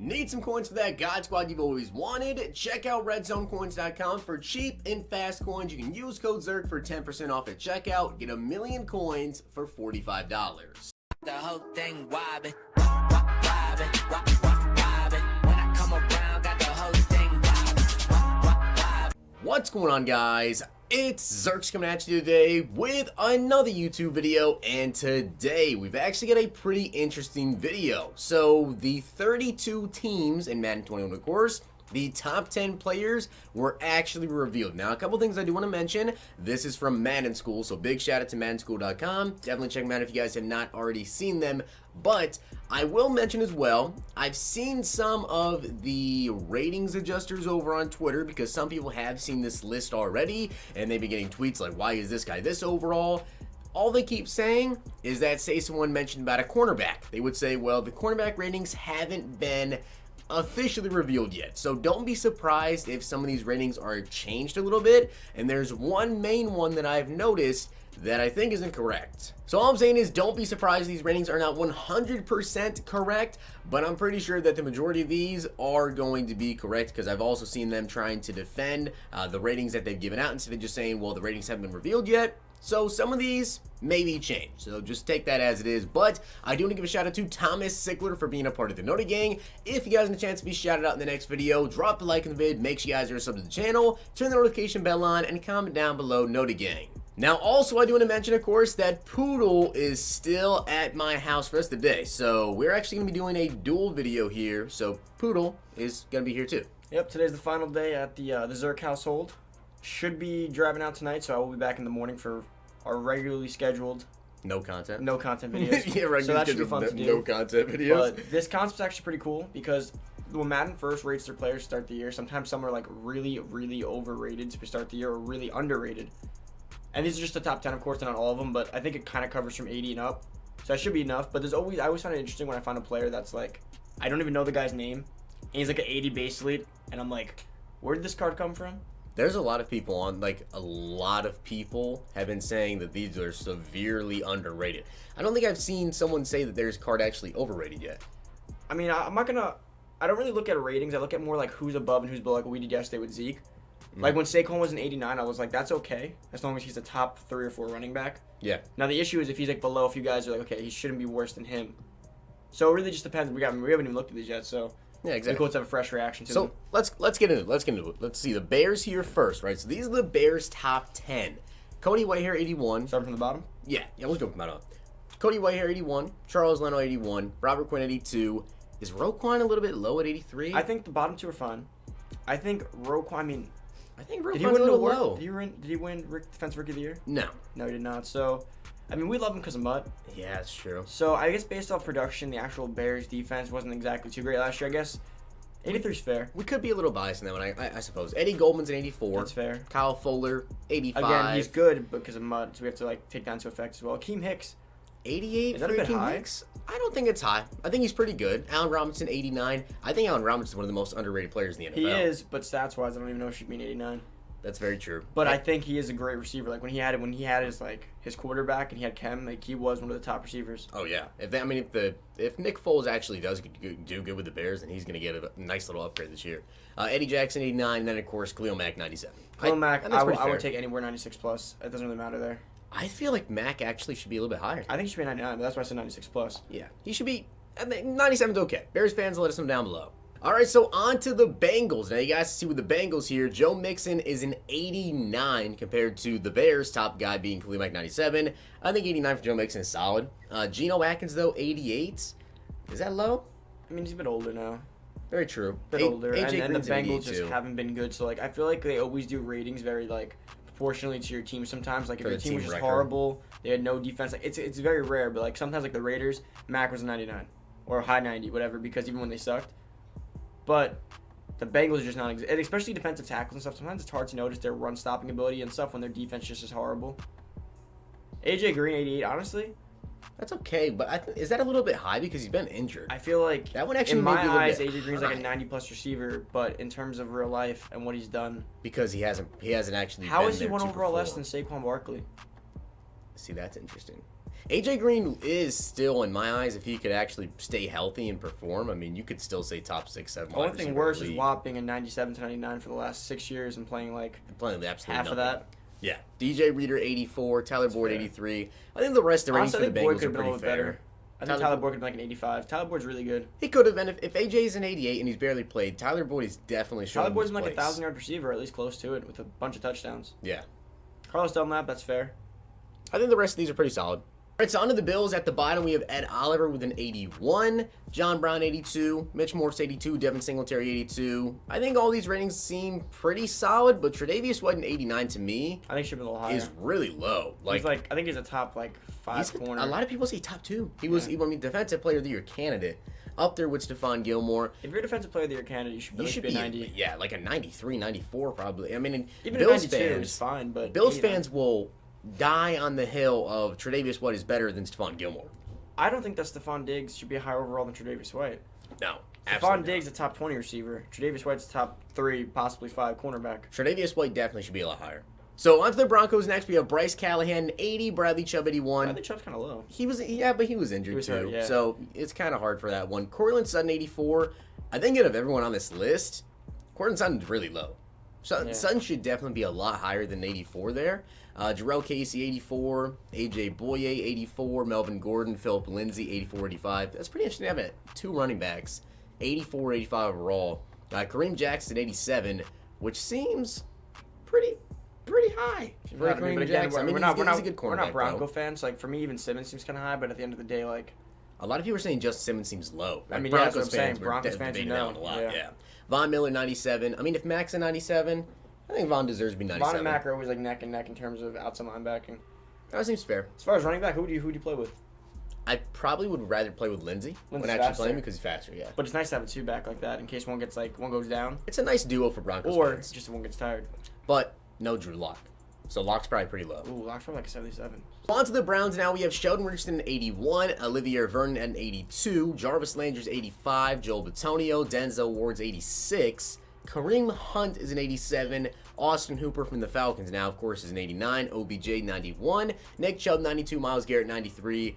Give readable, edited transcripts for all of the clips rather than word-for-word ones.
Need some coins for that God Squad you've always wanted? Check out redzonecoins.com for cheap and fast coins. You can use code ZERK for 10% off at checkout. Get 1,000,000 coins for $45. The whole thing wobbin', wobbin', wobbin'. When I come around, got the whole thing wobbin'. What's going on, guys? It's Zirksee coming at you today with another YouTube video, and today we've actually got a pretty interesting video. So the 32 teams in Madden 21, of course, the top 10 players were actually revealed. Now, a couple things I do want to mention. This is from Madden School, so big shout out to MaddenSchool.com. Definitely check them out if you guys have not already seen them. But I will mention as well, I've seen some of the ratings adjusters over on Twitter because some people have seen this list already and they've been getting tweets like, why is this guy this overall? All they keep saying is that, say someone mentioned about a cornerback, they would say, well, the cornerback ratings haven't been officially revealed yet. So don't be surprised if some of these ratings are changed a little bit. And there's one main one that I've noticed that I think is incorrect. So all I'm saying is don't be surprised these ratings are not 100% correct, but I'm pretty sure that the majority of these are going to be correct because I've also seen them trying to defend the ratings that they've given out instead of just saying, well, the ratings haven't been revealed yet. So some of these may be changed, so just take that as it is. But I do want to give a shout out to Thomas Sickler for being a part of the Noti Gang. If you guys have a chance to be shouted out in the next video, drop a like in the vid, make sure you guys are subbed to the channel, turn the notification bell on, and comment down below Noti Gang. Now, also, I do want to mention, of course, that Poodle is still at my house for the rest of the day. So we're actually going to be doing a dual video here, so Poodle is going to be here too. Yep, today's the final day at the Zirk household. Should be driving out tonight, so I will be back in the morning for our regularly scheduled No content videos. Yeah, regularly so that should be scheduled fun to do. No content videos. But this concept's actually pretty cool because when Madden first rates their players to start the year, sometimes some are like really, really overrated to start the year or really underrated. And these are just the top 10, of course, not all of them, but I think it kind of covers from 80 and up. So that should be enough. But I always find it interesting when I find a player that's like, I don't even know the guy's name, and he's like an 80 base elite, and I'm like, where did this card come from? There's a lot of people on, like, a lot of people have been saying that these are severely underrated. I don't think I've seen someone say that there's card actually overrated yet. I mean, I don't really look at ratings. I look at more like who's above and who's below, like we did yesterday with Zeke. Like when Saquon was an 89, I was like, that's okay, as long as he's a top 3 or 4 running back. Yeah. Now the issue is if he's like below, if you guys are like, okay, he shouldn't be worse than him. So it really just depends. We haven't even looked at these yet, so yeah, exactly. It's cool to have a fresh reaction to them. So let's get into it. Let's see the Bears here first, right? So these are the Bears top 10. Cody White here, 81. Starting from the bottom? Yeah, let's go from the bottom. Cody White here, 81. Charles Leno, 81. Robert Quinn, 82. Is Roquan a little bit low at 83? I think the bottom 2 are fine. I think Roquan's Roquan's a little low. Did he win Defensive Rookie of the Year? No. No, he did not. So, I mean, we love him because of Mutt. Yeah, that's true. So, I guess based off production, the actual Bears defense wasn't exactly too great last year, I guess. 83 is fair. We could be a little biased in that one, I suppose. Eddie Goldman's an 84. That's fair. Kyle Fuller, 85. Again, he's good because of Mutt, so we have to like take that into effect as well. Akeem Hicks. 88 is that for a bit Akeem high? Hicks? I don't think it's high. I think he's pretty good. Allen Robinson, 89. I think Allen Robinson is one of the most underrated players in the NFL. He is, but stats-wise, I don't even know if he should be an 89. That's very true. But I think he is a great receiver. Like when he had his quarterback and he had Kem, like he was one of the top receivers. Oh yeah. If Nick Foles actually does do good with the Bears, then he's going to get a nice little upgrade this year. Eddie Jackson, 89, and then of course Cleo Mack, 97. Cleo Mack, I would take anywhere 96 plus. It doesn't really matter there. I feel like Mack actually should be a little bit higher. I think he should be 99, but that's why I said 96 plus. Yeah, he should be. 97's okay. Bears fans, let us know down below. All right, so on to the Bengals. Now, you guys see with the Bengals here, Joe Mixon is an 89 compared to the Bears' top guy being Khalil Mack, 97. I think 89 for Joe Mixon is solid. Gino Atkins, though, 88. Is that low? I mean, he's a bit older now. Very true. A bit older. AJ And the Green's Bengals 82. just haven't been good. So, like, I feel like they always do ratings very, like, proportionally to your team sometimes. Like, if your team was just horrible, they had no defense. Like, it's very rare, but, like, sometimes, like, the Raiders, Mack was a 99. Or a high 90, whatever, because even when they sucked. But the Bengals are just not, and especially defensive tackles and stuff. Sometimes it's hard to notice their run stopping ability and stuff when their defense just is horrible. AJ Green, 88, honestly. That's okay, but is that a little bit high because he's been injured? I feel like that one actually in my may be eyes, a little bit AJ Green's like a 90+ receiver, but in terms of real life and what he's done, because he hasn't actually. How been is he there one to overall perform. less than Saquon Barkley? See, that's interesting. AJ Green is still, in my eyes, if he could actually stay healthy and perform, I mean, you could still say top 6, 7. The only thing worse is Watt being a 97 to 99 for the last 6 years and playing absolutely half nothing. of that. Yeah. DJ Reader 84, Tyler Boyd 83. I think the rest of the ratings for the Bengals are pretty fair. I think Tyler Boyd could be like an 85. Tyler Boyd's really good. He could have been. If AJ's an 88 and he's barely played, Tyler Boyd is definitely showing Tyler Boyd's his like a place. 1,000-yard receiver, at least close to it, with a bunch of touchdowns. Yeah. Carlos Dunlap, that's fair. I think the rest of these are pretty solid. All right, so onto the Bills. At the bottom, we have Ed Oliver with an 81, John Brown 82, Mitch Morse 82, Devin Singletary 82. I think all these ratings seem pretty solid, but Tre'Davious White an 89 to me I think should be a little higher. is really low. I think he's a top 5 corner. A lot of people say top 2. He was, defensive player of the year candidate, up there with Stephon Gilmore. If you're a defensive player of the year candidate, you should be a 90. Yeah, like a 93, 94 probably. I mean, even Bills a 92 fans is fine, but Bills fans will die on the hill of Tre'Davious White is better than Stephon Gilmore. I don't think that Stephon Diggs should be higher overall than Tre'Davious White. No, Stephon Diggs a top 20 receiver. Tre'Davious White's top 3, possibly 5 cornerback. Tre'Davious White definitely should be a lot higher. So on to the Broncos next. We have Bryce Callahan 80, Bradley Chubb 81. Bradley Chubb's kind of low. But he was injured too. Hurt, yeah. So it's kind of hard for that one. Cortland Sutton 84. I think out of everyone on this list, Cortland Sutton's really low. Sutton should definitely be a lot higher than 84 there. Jarrell Casey, 84. A.J. Boye, 84. Melvin Gordon, Philip Lindsay, 84, 85. That's pretty interesting to have it. 2 running backs, 84, 85 overall. Kareem Jackson, 87, which seems pretty high. For Kareem Jackson. I mean, he's a good cornerback. We're not Bronco fans. For me, even Simmons seems kind of high, but at the end of the day, a lot of people are saying Justin Simmons seems low. I mean, Broncos that's what I'm saying. fans Broncos fans debating know. that one a lot. Yeah. Von Miller 97. I mean, if Mac's a 97, I think Von deserves to be 97. Von and Mack are always neck and neck in terms of outside linebacking. That seems fair. As far as running back, who do you play with? I probably would rather play with Lindsey when actually playing because he's faster. Yeah. But it's nice to have a 2 back like that in case one goes down. It's a nice duo for Broncos fans. Just if one gets tired. But no Drew Lock. So Lock's probably pretty low. Ooh, Lock's probably like a 77. On to the Browns now. We have Sheldon Richardson at 81, Olivier Vernon at 82, Jarvis Landry's 85, Joel Bitonio, Denzel Ward's 86, Kareem Hunt is an 87, Austin Hooper from the Falcons now, of course, is an 89, OBJ 91, Nick Chubb 92, Myles Garrett 93.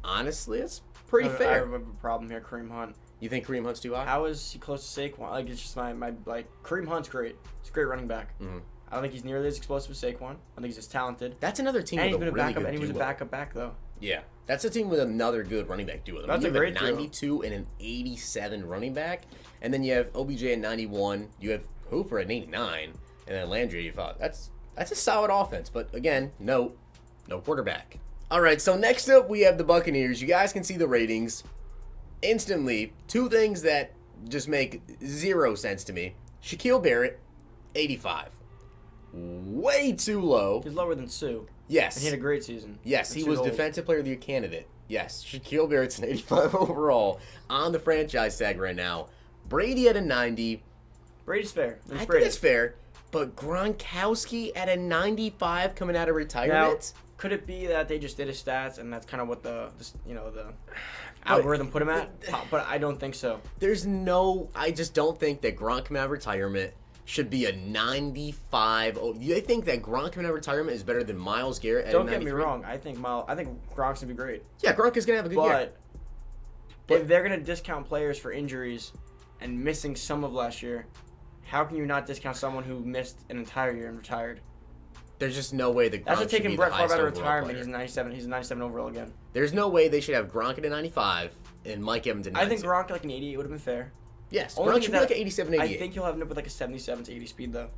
Honestly, it's pretty fair. I have a problem here, Kareem Hunt. You think Kareem Hunt's too high? How is he close to Saquon? It's just Kareem Hunt's great. He's a great running back. Mm-hmm. I don't think he's nearly as explosive as Saquon. I think he's as talented. That's another team with a really backup, good and he was duo. a backup back though. Yeah, that's a team with another good running back duo. That's a great 92 and an 87 running back, and then you have OBJ at 91. You have Hooper at 89, and then Landry 85. That's a solid offense, but again, no quarterback. All right, so next up we have the Buccaneers. You guys can see the ratings instantly. 2 things that just make 0 sense to me. Shaquille Barrett, 85. Way too low. He's lower than Sue. Yes. And he had a great season. Yes, he was Defensive Player of the Year candidate. Yes, Shaquille Barrett's an 85 overall on the franchise tag right now. Brady at a 90. Brady's fair. I think it's fair. But Gronkowski at a 95 coming out of retirement? Now, could it be that they just did his stats and that's kind of what the algorithm put him at? But I don't think so. I just don't think that Gronk coming out of retirement should be a 95. Oh, you think that Gronk coming out of retirement is better than Myles Garrett at Don't a 93? get me wrong. I think Gronk's going to be great. Yeah, Gronk is going to have a good year. But if they're going to discount players for injuries and missing some of last year, how can you not discount someone who missed an entire year and retired? There's just no way that Gronk That's like taking Brett Favre out of retirement. Player. He's 97. He's a 97 overall again. There's no way they should have Gronk at a 95 and Mike Evans at 90. I think Gronk at an 88 would have been fair. Yes, Gronk should be like an 87, 88. I think he'll have him up with a 77 to 80 speed though,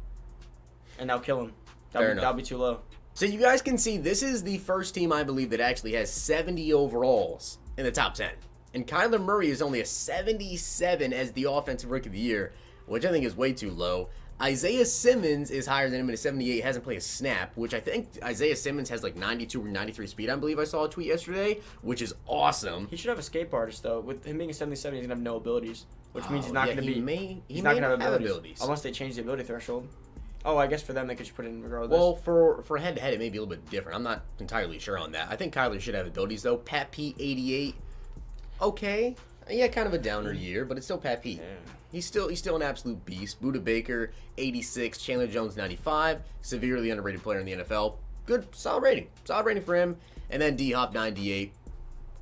and that'll kill him. Fair enough. That'll be too low. So you guys can see this is the first team I believe that actually has 70 overalls in the top 10. And Kyler Murray is only a 77 as the offensive rookie of the year, which I think is way too low. Isaiah Simmons is higher than him at a 78, hasn't played a snap, which I think Isaiah Simmons has 92 or 93 speed, I believe I saw a tweet yesterday, which is awesome. He should have escape artist, though. With him being a 77, he's going to have no abilities, which means he's not going to be... He's not going to have abilities. Unless they change the ability threshold. Oh, I guess for them, they could just put it in regardless. Well, for head-to-head, it may be a little bit different. I'm not entirely sure on that. I think Kyler should have abilities, though. Pat Pete, 88. Okay. Yeah, kind of a downer year, but it's still Pat Pete. Yeah. He's still an absolute beast. Buda Baker, 86. Chandler Jones, 95. Severely underrated player in the NFL. Good, solid rating. Solid rating for him. And then D-Hop 98.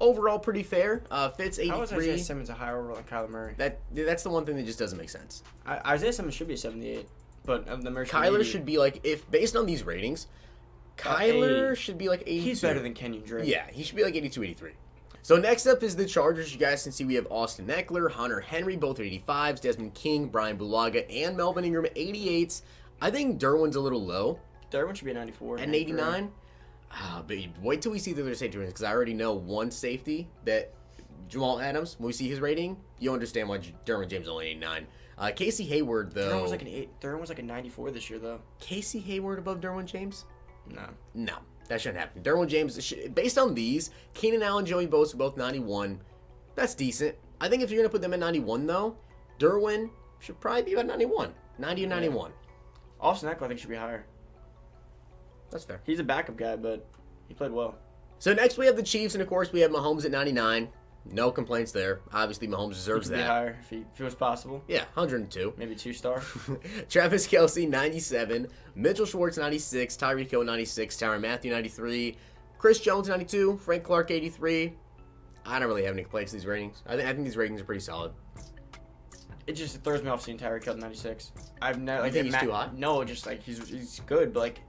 Overall, pretty fair. Fitz 83. How is Isaiah Simmons a higher overall than Kyler Murray? That's the one thing that just doesn't make sense. Isaiah Simmons should be a 78, but the Murray Kyler should be like, if based on these ratings, Kyler should be like 82. He's better than Kenyon Drake. Yeah, he should be like 82, 83. So next up is the Chargers. You guys can see we have Austin Eckler, Hunter Henry, both are 85s, Desmond King, Brian Bulaga, and Melvin Ingram, 88s. I think Derwin's a little low. Derwin should be an 94. And 89? But wait till we see the other safety ratings, because I already know one safety that Jamal Adams, when we see his rating, you'll understand why Derwin James is only 89. Casey Hayward, though. Derwin was like a 94 this year, though. Casey Hayward above Derwin James? No. That shouldn't happen. Derwin James, based on these, Keenan Allen, Joey Bosa, both 91. That's decent. I think if you're going to put them at 91, though, Derwin should probably be about 91. 90 and 91. Austin Eckler, I think, should be higher. That's fair. He's a backup guy, but he played well. So next we have the Chiefs, and of course we have Mahomes at 99. No complaints there. Obviously, Mahomes deserves he could that. Be higher if it was possible. Yeah, 102. Maybe 2-star. Travis Kelce, 97. Mitchell Schwartz, 96. Tyreek Hill, 96. Tyrann Mathieu, 93. Chris Jones, 92. Frank Clark, 83. I don't really have any complaints with these ratings. I think these ratings are pretty solid. It just throws me off seeing Tyreek Hill at 96. I've never. You think he's too high? No, just like he's good, but like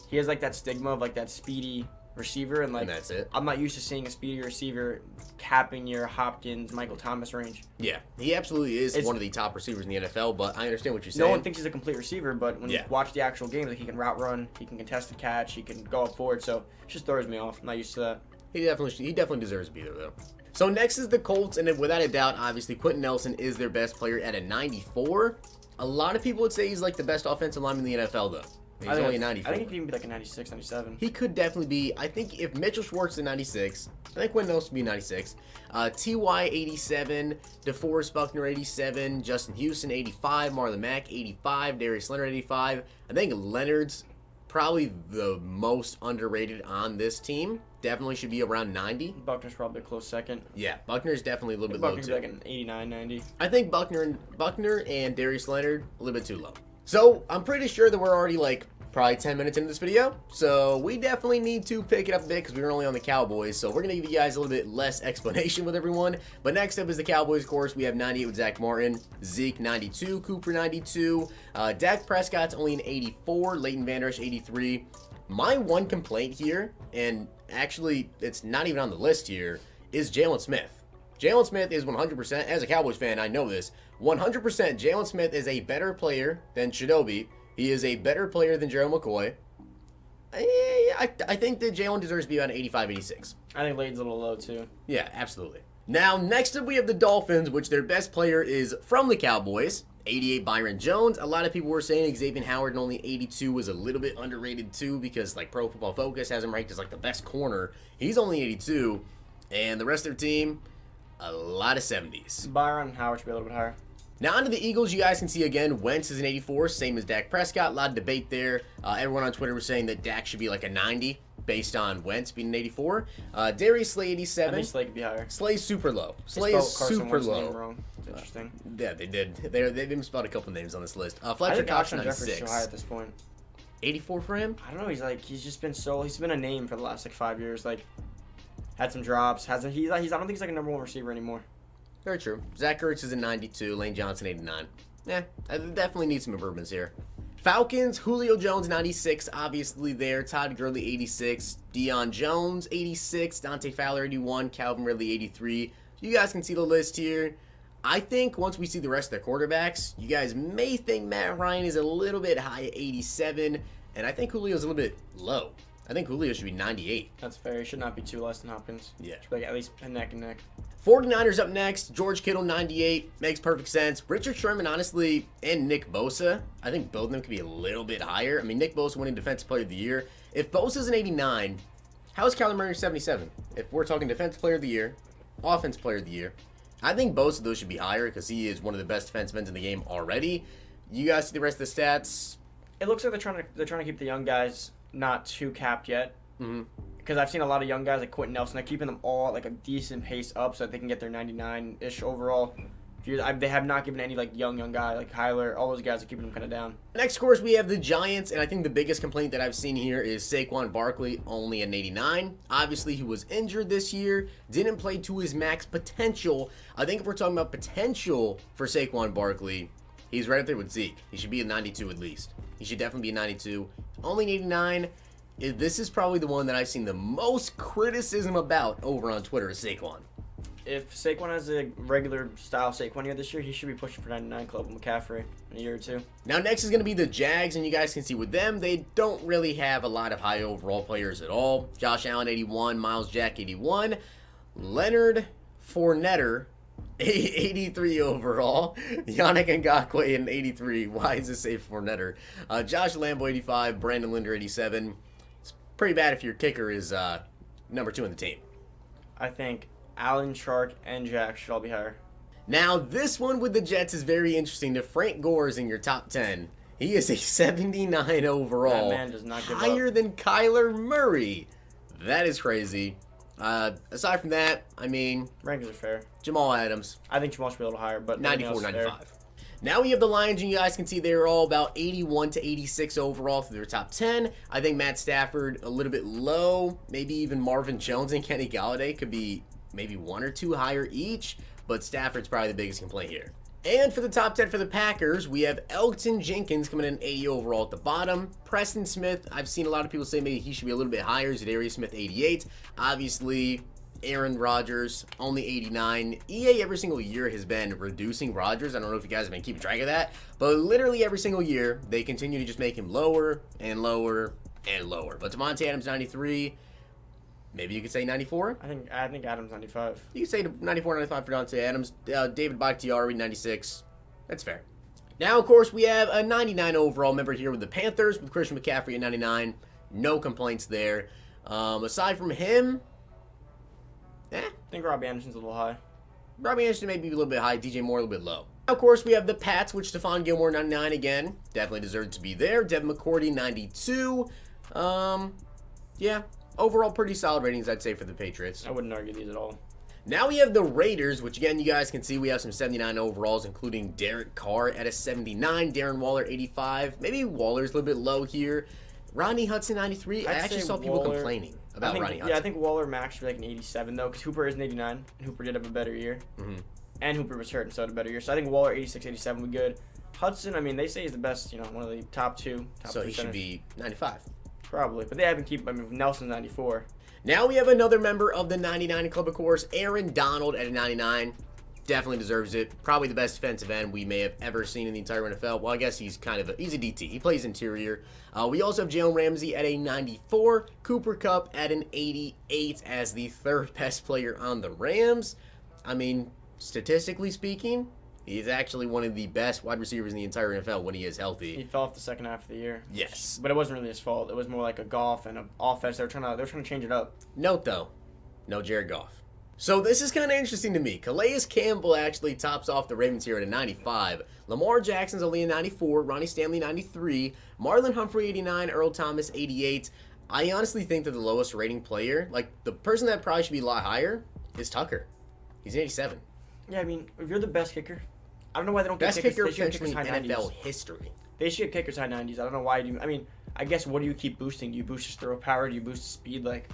he has like that stigma of like that speedy receiver, and like And that's it. I'm not used to seeing a speedy receiver capping your Hopkins, Michael Thomas range. Yeah, he absolutely is one of the top receivers in the NFL, but I understand what you're saying. No one thinks he's a complete receiver, but when you watch the actual games, like he can route run, he can contest the catch, he can go up forward, so it just throws me off. I'm not used to that. He definitely deserves to be there, though. So next is the Colts, and without a doubt, obviously, Quentin Nelson is their best player at a 94. A lot of people would say he's like the best offensive lineman in the NFL, though. He's only a 94. I think he could even be like a 96, 97. He could definitely be. I think if Mitchell Schwartz is 96, I think Quentin Nelson would be 96. T.Y. 87, DeForest Buckner 87, Justin Houston 85, Marlon Mack 85, Darius Leonard 85. I think Leonard's probably the most underrated on this team. Definitely should be around 90. Buckner's probably a close second. Yeah, Buckner's definitely a little bit low Buckner's too. like an 89, 90. I think Buckner and Darius Leonard a little bit too low. So I'm pretty sure that we're already like probably 10 minutes into this video. So we definitely need to pick it up a bit because we were only on the Cowboys. So we're going to give you guys a little bit less explanation with everyone. But next up is the Cowboys, of course. We have 98 with Zach Martin, Zeke 92, Cooper 92, Dak Prescott's only an 84, Leighton Vander Esch 83. My one complaint here, and actually it's not even on the list here, is Jalen Smith. Jalen Smith is 100%, as a Cowboys fan, I know this, 100% Jalen Smith is a better player than Chidobe. He is a better player than Gerald McCoy. I think that Jalen deserves to be about 85, 86. I think Leighton's a little low, too. Yeah, absolutely. Now, next up we have the Dolphins, which their best player is from the Cowboys. 88 Byron Jones. A lot of people were saying Xavier Howard and only 82 was a little bit underrated too because like Pro Football Focus has him ranked as like the best corner. He's only 82, and the rest of their team, a lot of 70s. Byron and Howard should be a little bit higher. Now onto the Eagles, you guys can see again, Wentz is an 84, same as Dak Prescott. A lot of debate there. Everyone on Twitter was saying that Dak should be like a 90 based on Wentz being an 84. Darius Slay 87. I think Slay could be higher. Slay's super low. Slay is super low. Wrong. It's interesting. Yeah, they did. They misspelled a couple names on this list. I Fletcher think Cox Alshon Jeffrey's 96. so high at this point. 84 for him? I don't know. He's been a name for the last like 5 years. Like had some drops. I don't think he's like a number one receiver anymore. Very true. Zach Ertz is a 92. Lane Johnson 89. I definitely need some improvements here. Falcons, Julio Jones 96, obviously there. Todd Gurley 86. Deion Jones 86. Dante Fowler 81. Calvin Ridley 83. You guys can see the list here. I think once we see the rest of the quarterbacks, you guys may think Matt Ryan is a little bit high at 87, and I think Julio's a little bit low. I think Julio should be 98. That's fair. He should not be too less than Hopkins. Yeah. Should be like at least neck and neck. 49ers up next. George Kittle, 98. Makes perfect sense. Richard Sherman, honestly, and Nick Bosa. I think both of them could be a little bit higher. I mean, Nick Bosa winning Defensive Player of the Year. If Bosa's an 89, how is Kyler Murray 77? If we're talking Defensive Player of the Year, Offense Player of the Year, I think both of those should be higher because he is one of the best defensive ends in the game already. You guys see the rest of the stats? It looks like they're trying to keep the young guys not too capped yet. Mm-hmm. Because I've seen a lot of young guys like Quentin Nelson, they're keeping them all at like a decent pace up so that they can get their 99-ish overall. They have not given any like young guy like Kyler. All those guys are keeping him kind of down. Next, of course, we have the Giants, and I think the biggest complaint that I've seen here is Saquon Barkley only an 89. Obviously, he was injured this year, didn't play to his max potential. I think if we're talking about potential for Saquon Barkley, he's right up there with Zeke. He should be a 92 at least. He should definitely be a 92. Only an 89. This is probably the one that I've seen the most criticism about over on Twitter is Saquon. If Saquon has a regular style Saquon year this year, he should be pushing for 99 club with McCaffrey in a year or two. Now, next is going to be the Jags, and you guys can see with them, they don't really have a lot of high overall players at all. Josh Allen, 81. Miles Jack, 81. Leonard Fournette, 83 overall. Yannick Ngakoue, an 83. Why does it say Fournette? Josh Lambo, 85. Brandon Linder, 87. It's pretty bad if your kicker is number 2 in the team. I think Allen, Shark, and Jack should all be higher. Now, this one with the Jets is very interesting. If Frank Gore is in your top 10, he is a 79 overall. That man does not give higher up. than Kyler Murray. That is crazy. Aside from that, I mean, Rankings are fair. Jamal Adams. I think Jamal should be a little higher, but 94, 95. Now we have the Lions, and you guys can see they're all about 81 to 86 overall through their top 10. I think Matt Stafford a little bit low. Maybe even Marvin Jones and Kenny Galladay could be maybe 1 or 2 higher each, but Stafford's probably the biggest complaint here. And for the top 10 for the Packers, we have Elgton Jenkins coming in 80 overall at the bottom. Preston Smith, I've seen a lot of people say maybe he should be a little bit higher. Zadarius Smith, 88. Obviously, Aaron Rodgers, only 89. EA every single year has been reducing Rodgers. I don't know if you guys have been keeping track of that, but literally every single year, they continue to just make him lower and lower and lower. But Devontae Adams, 93. Maybe you could say 94? I think Adams 95. You could say 94, 95 for Devontae Adams. David Bakhtiari, 96. That's fair. Now, of course, we have a 99 overall member here with the Panthers, with Christian McCaffrey at 99. No complaints there. Aside from him, I think Robbie Anderson's a little high. Robbie Anderson may be a little bit high, DJ Moore a little bit low. Of course, we have the Pats, which Stephon Gilmore, 99 again. Definitely deserved to be there. Devin McCourty, 92. Yeah. Overall, pretty solid ratings, I'd say, for the Patriots. I wouldn't argue these at all. Now we have the Raiders, which, again, you guys can see we have some 79 overalls, including Derek Carr at a 79, Darren Waller, 85. Maybe Waller's a little bit low here. Rodney Hudson, 93. I actually saw people complaining about Rodney Hudson. Yeah, I think Waller Max should be like an 87, though, because Hooper is an 89, and Hooper did have a better year. Mm-hmm. And Hooper was hurt and so had a better year. So I think Waller, 86, 87 would be good. Hudson, I mean, they say he's the best, one of the top 2. So he should be 95. Probably, but they haven't Nelson's 94. Now we have another member of the 99 Club, of course, Aaron Donald at a 99. Definitely deserves it. Probably the best defensive end we may have ever seen in the entire NFL. Well, I guess he's he's a DT. He plays interior. We also have Jalen Ramsey at a 94. Cooper Kupp at an 88 as the third best player on the Rams. I mean, statistically speaking, he's actually one of the best wide receivers in the entire NFL when he is healthy. He fell off the second half of the year. Yes. But it wasn't really his fault. It was more like a Goff and an offense. They were trying to change it up. Note, though, no Jared Goff. So this is kind of interesting to me. Calais Campbell actually tops off the Ravens here at a 95. Lamar Jackson's only a 94. Ronnie Stanley, 93. Marlon Humphrey, 89. Earl Thomas, 88. I honestly think that the lowest rating player, like the person that probably should be a lot higher, is Tucker. He's an 87. Yeah, I mean, if you're the best kicker, I don't know why they don't get best kickers. kicker They should get potentially kickers high in 90s. NFL history. They should get kickers high 90s. I don't know why you do. I mean, I guess what do you keep boosting? Do you boost his throw power? Do you boost his speed? Like,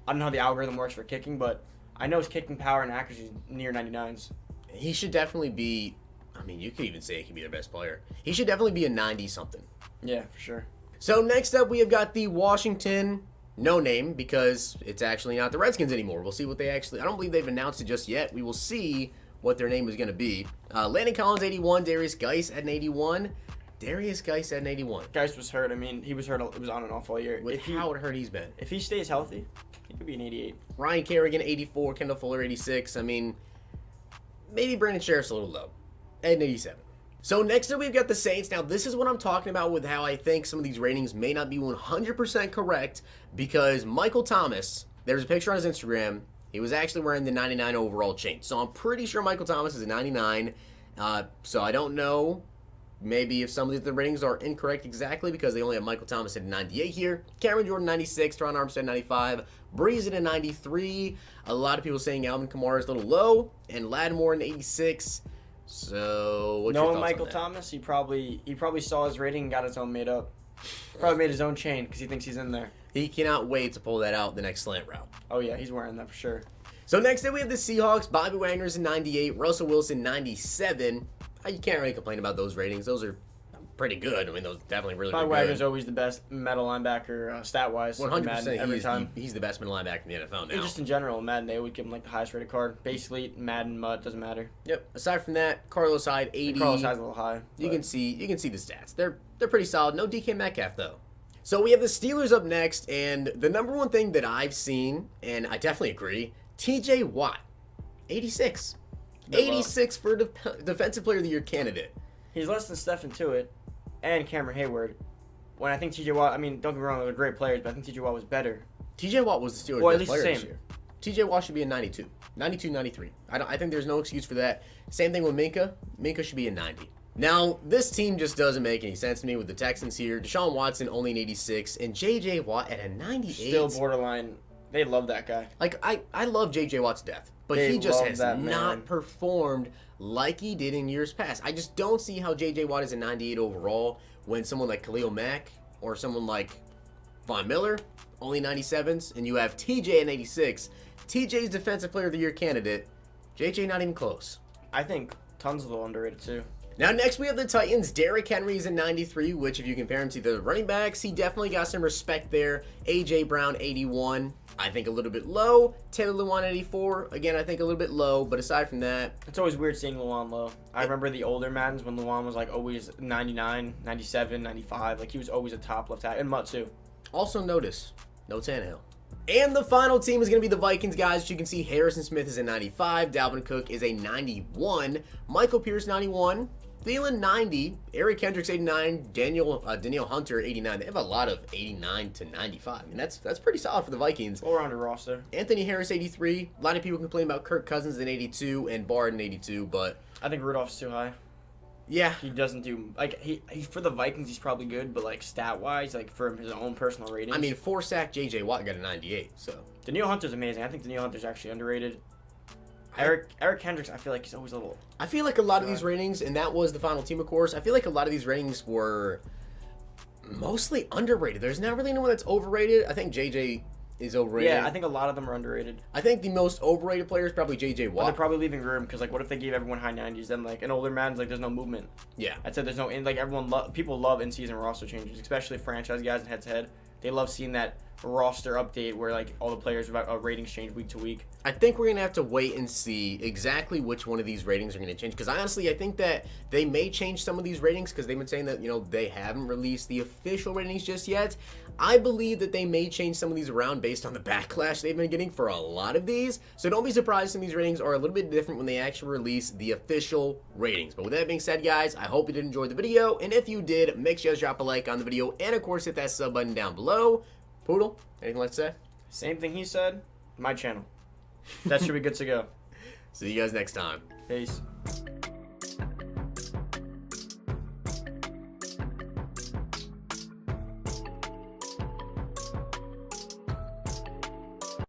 I don't know how the algorithm works for kicking, but I know his kicking power and accuracy is near 99s. He should definitely be, I mean, you could even say he could be their best player. He should definitely be a 90-something. Yeah, for sure. So next up, we have got the Washington no name because it's actually not the Redskins anymore. We'll see what they actually, I don't believe they've announced it just yet. We will see what their name is going to be. Landon Collins, 81. Darius Geis at an 81. Darius Geis at an 81. Geis was hurt. I mean, he was hurt. It was on and off all year. With how hurt he's been. If he stays healthy, he could be an 88. Ryan Kerrigan, 84. Kendall Fuller, 86. I mean, maybe Brandon Sheriff's a little low at an 87. So next up, we've got the Saints. Now, this is what I'm talking about with how I think some of these ratings may not be 100% correct because Michael Thomas, there's a picture on his Instagram. He was actually wearing the 99 overall chain. So I'm pretty sure Michael Thomas is a 99. So I don't know. Maybe if some of the ratings are incorrect exactly because they only have Michael Thomas at a 98 here. Cameron Jordan, 96. Teron Armstead, 95. Breeze at a 93. A lot of people saying Alvin Kamara is a little low. And Lattimore, an 86. So, what's your Knowing thoughts Michael on that? Thomas, he probably saw his rating and got his own made up. Probably made his own chain because he thinks he's in there. He cannot wait to pull that out the next slant route. Oh yeah, he's wearing that for sure. So next up we have the Seahawks. Bobby Wagner's in 98, Russell Wilson 97. You can't really complain about those ratings. Those are pretty good. I mean, those definitely really Bobby good. Wagner's always the best middle linebacker stat-wise. 100%. Every time. He's the best middle linebacker in the NFL now. And just in general, Madden, they would give him like the highest rated card. Basically, Madden, Mud, doesn't matter. Yep. Aside from that, Carlos Hyde 80. Carlos Hyde's a little high. You can see the stats. They're pretty solid. No DK Metcalf though. So we have the Steelers up next, and the number one thing that I've seen, and I definitely agree, TJ Watt, 86. 86 for Defensive Player of the Year candidate. He's less than Stephen Tuitt and Cameron Hayward. When I think TJ Watt, I mean, don't get me wrong, they're great players, but I think TJ Watt was better. TJ Watt was the Steelers' Well, at best least player the this year. TJ Watt should be a 92. 92, 93. I think there's no excuse for that. Same thing with Minka. Minka should be a 90. Now, this team just doesn't make any sense to me with the Texans here. Deshaun Watson only an 86, and J.J. Watt at a 98. Still borderline. They love that guy. Like, I love J.J. Watt's death, but They he just love has that not man. performed like he did in years past. I just don't see how J.J. Watt is a 98 overall when someone like Khalil Mack or someone like Von Miller, only 97s, and you have TJ an 86. TJ's Defensive Player of the Year candidate. J.J. not even close. I think Tons a little underrated too. Now, next we have the Titans. Derrick Henry is in 93, which if you compare him to the running backs, he definitely got some respect there. A.J. Brown, 81. I think a little bit low. Taylor Lewan, 84. Again, I think a little bit low, but aside from that... It's always weird seeing Lewan low. I remember the older Maddens when Lewan was like always 99, 97, 95. Like he was always a top left tackle. And Mutt too. Also notice, no Tannehill. And the final team is going to be the Vikings, guys. As you can see, Harrison Smith is a 95. Dalvin Cook is a 91. Michael Pierce, 91. Thielen 90, Eric Kendricks 89, Daniel Hunter 89. They have a lot of 89 to 95. I mean, that's pretty solid for the Vikings. All around the roster. Anthony Harris 83. A lot of people complain about Kirk Cousins in 82 and Bard in 82, but I think Rudolph's too high. yeah, He doesn't do like he for the Vikings. He's probably good, but like stat wise, like for his own personal ratings. I mean, 4-sack J.J. Watt got a 98. So Daniil Hunter's amazing. I think Daniil Hunter's actually underrated. Eric Kendricks, I feel like he's always a little. I feel like a lot of these ratings, and that was the final team, of course. I feel like a lot of these ratings were mostly underrated. There's not really anyone that's overrated. I think J.J. is overrated. Yeah, I think a lot of them are underrated. I think the most overrated player is probably J.J. But Watt. they're probably leaving room because like, what if they gave everyone high 90s? Then like an older man's like, there's no movement. Yeah. I'd say there's no and like people love in-season roster changes, especially franchise guys and head-to-head. They love seeing that roster update where like all the players ratings change week to week. I think we're gonna have to wait and see exactly which one of these ratings are gonna change. Because honestly, I think that they may change some of these ratings because they've been saying that they haven't released the official ratings just yet. I believe that they may change some of these around based on the backlash they've been getting for a lot of these. So don't be surprised some of these ratings are a little bit different when they actually release the official ratings. But with that being said, guys, I hope you did enjoy the video. And if you did, make sure you guys drop a like on the video and of course hit that sub button down below. Poodle, anything left to say? Same thing he said. My channel. That should be good to go. See you guys next time. Peace.